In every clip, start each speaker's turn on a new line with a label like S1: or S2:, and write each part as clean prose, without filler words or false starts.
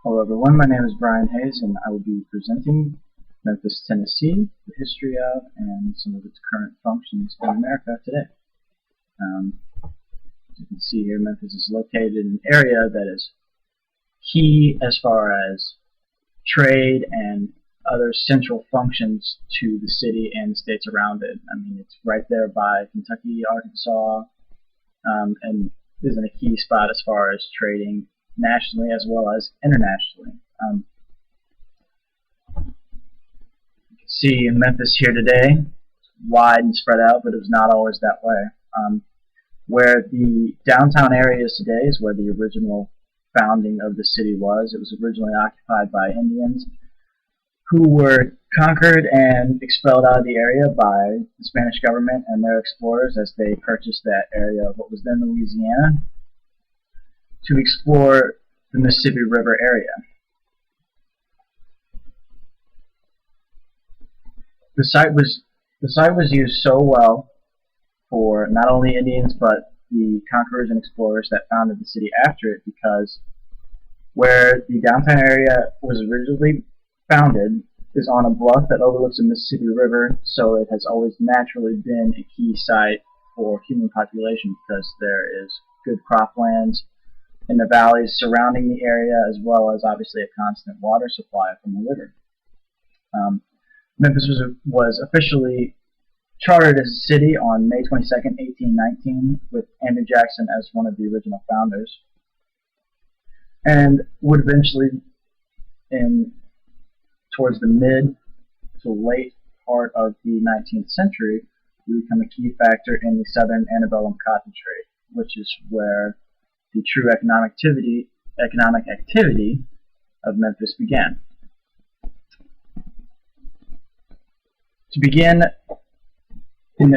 S1: Hello everyone, my name is Brian Hayes and I will be presenting Memphis, Tennessee, the history of and some of its current functions in America today. As you can see here, Memphis is located in an area that is key as far as trade and other central functions to the city and the states around it. I mean, it's right there by Kentucky, Arkansas, and is in a key spot as far as trading nationally as well as internationally. You can see in Memphis here today, it's wide and spread out, but it was not always that way. Where the downtown area is today is where the original founding of the city was. It was originally occupied by Indians who were conquered and expelled out of the area by the Spanish government and their explorers as they purchased that area of what was then Louisiana to explore the Mississippi River area. The site was used so well for not only Indians but the conquerors and explorers that founded the city after it, because where the downtown area was originally founded is on a bluff that overlooks the Mississippi River, so it has always naturally been a key site for human population because there is good croplands in the valleys surrounding the area, as well as obviously a constant water supply from the river. Memphis was officially chartered as a city on May 22nd, 1819, with Andrew Jackson as one of the original founders, and would eventually, towards the mid to late part of the 19th century, become a key factor in the southern antebellum cotton trade, which is where the true economic activity of Memphis began. To begin, in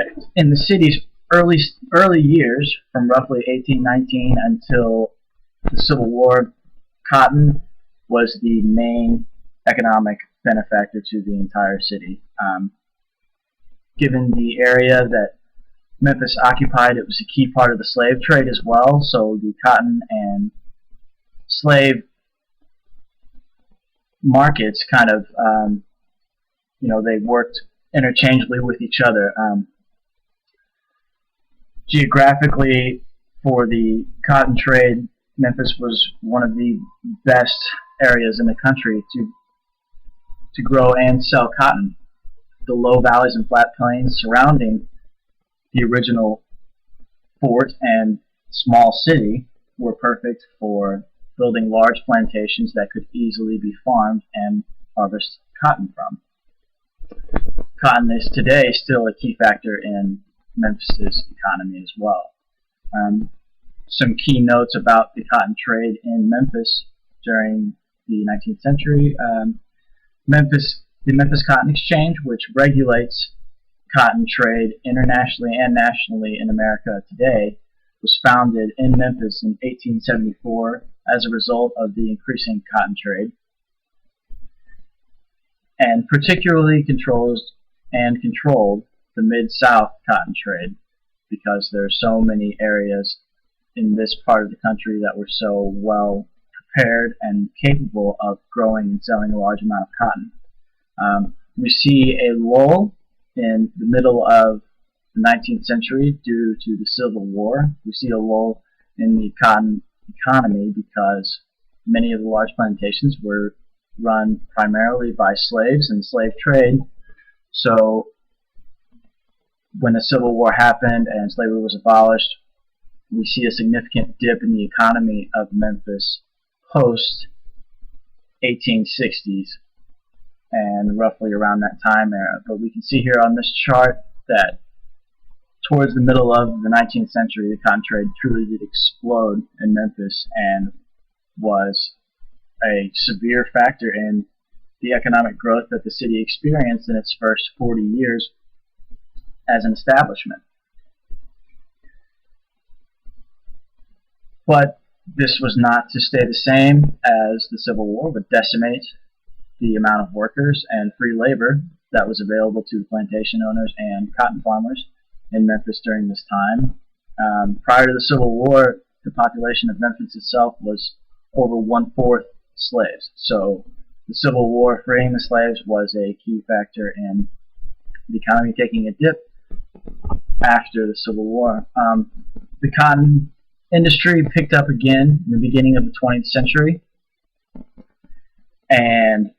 S1: the city's early years, from roughly 1819 until the Civil War, cotton was the main economic benefactor to the entire city. Given the area that Memphis occupied, it was a key part of the slave trade as well, so the cotton and slave markets kind of, they worked interchangeably with each other. Geographically, for the cotton trade, Memphis was one of the best areas in the country to grow and sell cotton. The low valleys and flat plains surrounding the original fort and small city were perfect for building large plantations that could easily be farmed and harvest cotton from. Cotton is today still a key factor in Memphis's economy as well. Some key notes about the cotton trade in Memphis during the 19th century. The Memphis Cotton Exchange, which regulates cotton trade internationally and nationally in America today, was founded in Memphis in 1874 as a result of the increasing cotton trade, and particularly controlled the Mid-South cotton trade, because there are so many areas in this part of the country that were so well prepared and capable of growing and selling a large amount of cotton. We see a lull in the middle of the 19th century due to the Civil War. We see a lull in the cotton economy because many of the large plantations were run primarily by slaves and the slave trade. So when the Civil War happened and slavery was abolished, we see a significant dip in the economy of Memphis post 1860s and roughly around that time era. But we can see here on this chart that towards the middle of the 19th century, the cotton trade truly did explode in Memphis and was a severe factor in the economic growth that the city experienced in its first 40 years as an establishment. But this was not to stay the same, as the Civil War would decimate the amount of workers and free labor that was available to the plantation owners and cotton farmers in Memphis during this time. Prior to the Civil War, the population of Memphis itself was over 1/4 slaves. So the Civil War freeing the slaves was a key factor in the economy taking a dip after the Civil War. The cotton industry picked up again in the beginning of the 20th century and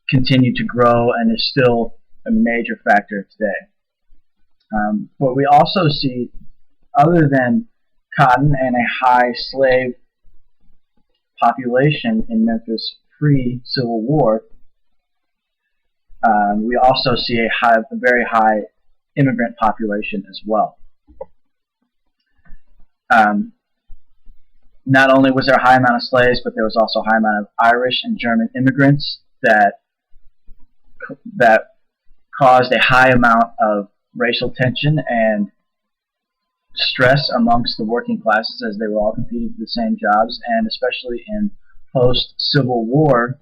S1: continued to grow and is still a major factor today. What we also see, other than cotton and a high slave population in Memphis pre-Civil War, we also see a very high immigrant population as well. Not only was there a high amount of slaves, but there was also a high amount of Irish and German immigrants that caused a high amount of racial tension and stress amongst the working classes as they were all competing for the same jobs, and especially in post-Civil War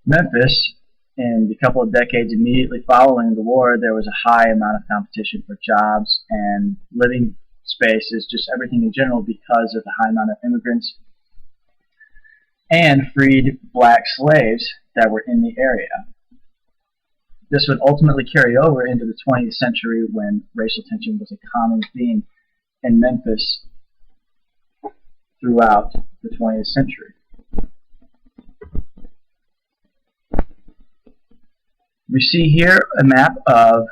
S1: Memphis, in the couple of decades immediately following the war, there was a high amount of competition for jobs and living spaces, just everything in general, because of the high amount of immigrants and freed black slaves that were in the area. This would ultimately carry over into the 20th century when racial tension was a common theme in Memphis throughout the 20th century. We see here a map of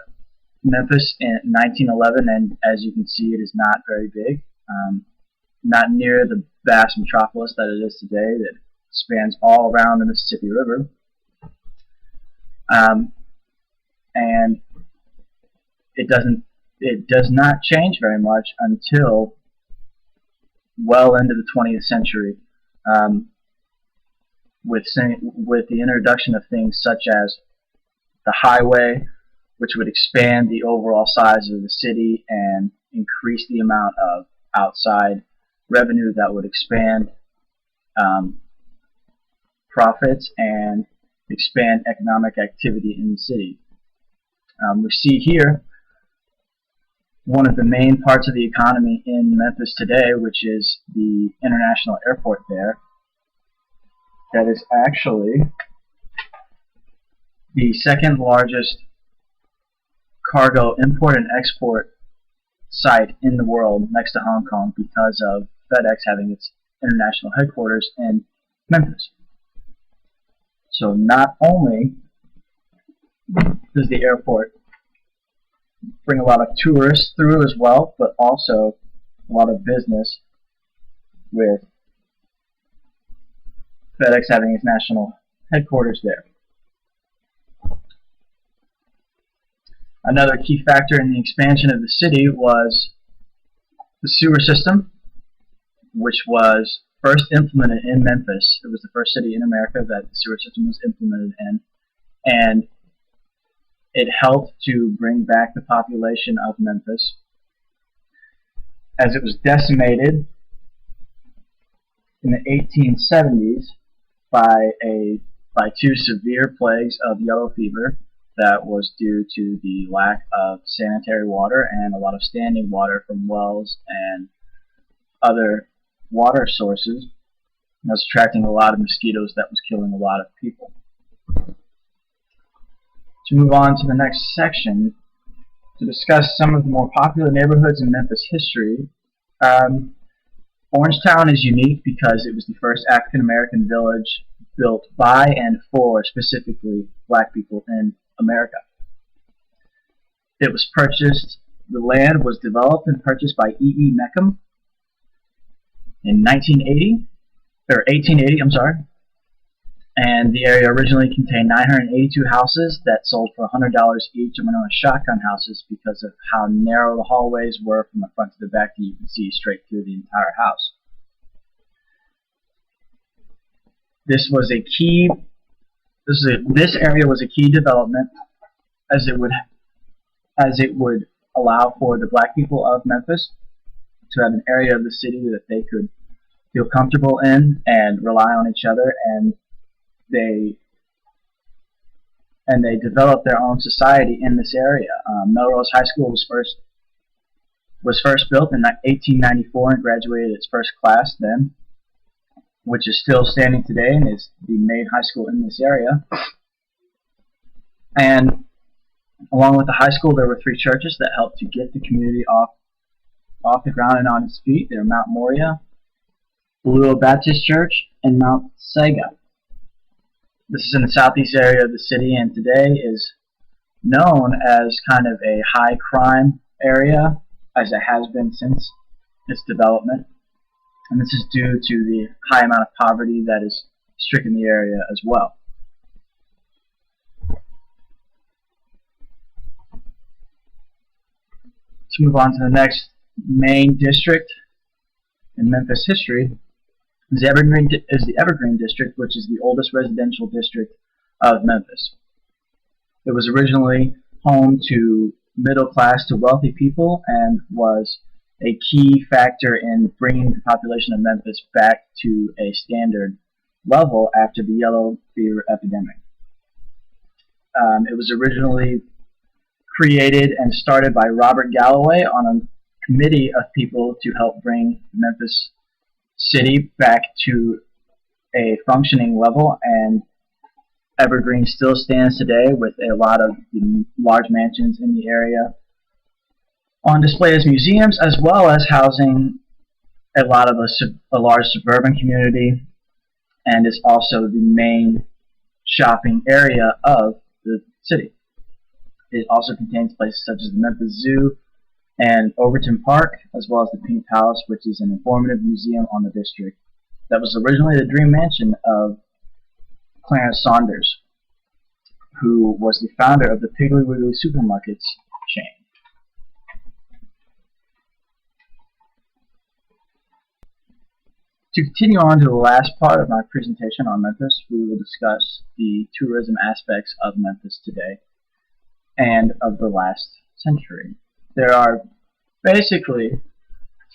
S1: Memphis in 1911, and as you can see, it is not very big. Not near the vast metropolis that it is today that spans all around the Mississippi River. And it does not change very much until well into the 20th century, with the introduction of things such as the highway, which would expand the overall size of the city and increase the amount of outside revenue that would expand profits and expand economic activity in the city. We see here one of the main parts of the economy in Memphis today, which is the international airport there. That is actually the second largest cargo import and export site in the world, next to Hong Kong, because of FedEx having its international headquarters in Memphis. So not only does the airport bring a lot of tourists through as well, but also a lot of business, with FedEx having its national headquarters there. Another key factor in the expansion of the city was the sewer system, which was first implemented in Memphis. It was the first city in America that the sewer system was implemented in, and it helped to bring back the population of Memphis, as it was decimated in the 1870s by two severe plagues of yellow fever that was due to the lack of sanitary water and a lot of standing water from wells and other water sources. That was attracting a lot of mosquitoes that was killing a lot of people. To move on to the next section, to discuss some of the more popular neighborhoods in Memphis history. Orangetown is unique because it was the first African American village built by and for specifically black people in America. It was purchased, the land was developed and purchased by E.E. Meckham in 1880, and the area originally contained 982 houses that sold for $100 each and were known as shotgun houses because of how narrow the hallways were from the front to the back that you could see straight through the entire house. This area was a key development, as it would allow for the black people of Memphis to have an area of the city that they could feel comfortable in and rely on each other, and they developed their own society in this area. Melrose High School was first built in 1894 and graduated its first class then. which is still standing today and is the main high school in this area. And along with the high school, there were 3 churches that helped to get the community off the ground and on its feet. They were Mount Moriah, Beulah Baptist Church, and Mount Sega. This is in the southeast area of the city, and today is known as kind of a high crime area, as it has been since its development. And this is due to the high amount of poverty that is stricken the area as well. To move on to the next main district in Memphis history is the Evergreen District, which is the oldest residential district of Memphis. It was originally home to middle class to wealthy people and was a key factor in bringing the population of Memphis back to a standard level after the yellow fever epidemic. It was originally created and started by Robert Galloway on a committee of people to help bring Memphis City back to a functioning level, and Evergreen still stands today with a lot of the large mansions in the area on display as museums, as well as housing a lot of a large suburban community, and is also the main shopping area of the city. It also contains places such as the Memphis Zoo and Overton Park, as well as the Pink Palace, which is an informative museum on the district that was originally the dream mansion of Clarence Saunders, who was the founder of the Piggly Wiggly supermarkets chain. To continue on to the last part of my presentation on Memphis, we will discuss the tourism aspects of Memphis today and of the last century. There are basically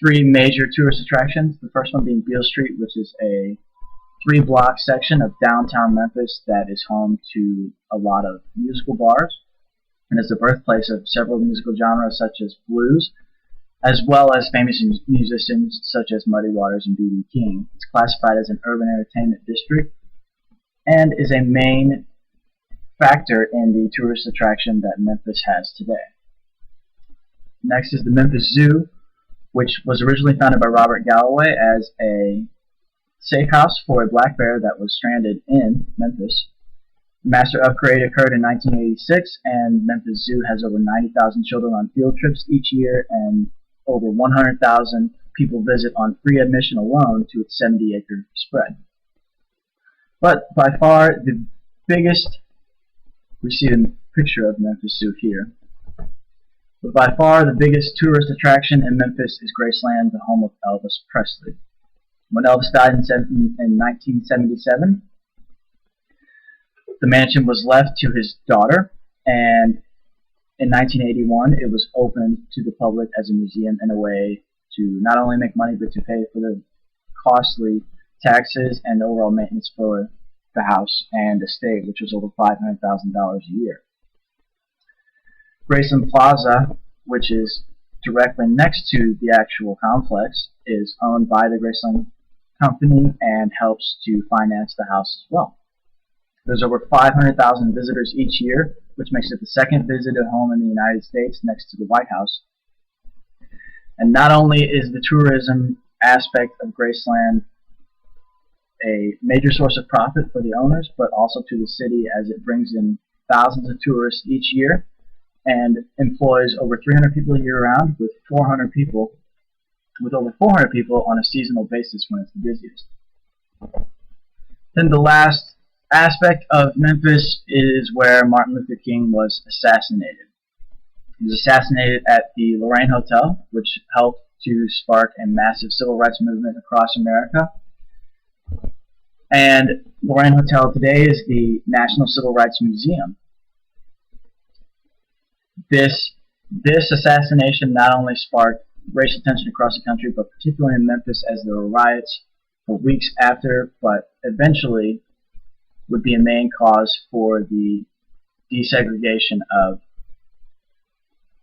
S1: 3 major tourist attractions, the first one being Beale Street, which is a 3-block section of downtown Memphis that is home to a lot of musical bars and is the birthplace of several musical genres such as blues, as well as famous musicians such as Muddy Waters and B.B. King. It's classified as an urban entertainment district and is a main factor in the tourist attraction that Memphis has today. Next is the Memphis Zoo, which was originally founded by Robert Galloway as a safe house for a black bear that was stranded in Memphis. The master upgrade occurred in 1986, and Memphis Zoo has over 90,000 children on field trips each year, and over 100,000 people visit on free admission alone to its 70-acre spread. But by far the biggest, we see a picture of Memphis Zoo here, but by far the biggest tourist attraction in Memphis is Graceland, the home of Elvis Presley. When Elvis died in 1977, the mansion was left to his daughter, and in 1981 it was opened to the public as a museum in a way to not only make money but to pay for the costly taxes and overall maintenance for the house and estate, which was over $500,000 a year. Graceland Plaza, which is directly next to the actual complex, is owned by the Graceland Company and helps to finance the house as well. There's over 500,000 visitors each year, which makes it the second visited home in the United States next to the White House. And not only is the tourism aspect of Graceland a major source of profit for the owners, but also to the city, as it brings in thousands of tourists each year and employs over 300 people year-round, with over 400 people on a seasonal basis when it's the busiest. Then the last aspect of Memphis is where Martin Luther King was assassinated. He was assassinated at the Lorraine Hotel, which helped to spark a massive civil rights movement across America. And Lorraine Hotel today is the National Civil Rights Museum. This assassination not only sparked racial tension across the country, but particularly in Memphis, as there were riots for weeks after, but eventually would be a main cause for the desegregation of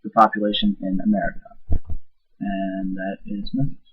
S1: the population in America. And that is Memphis.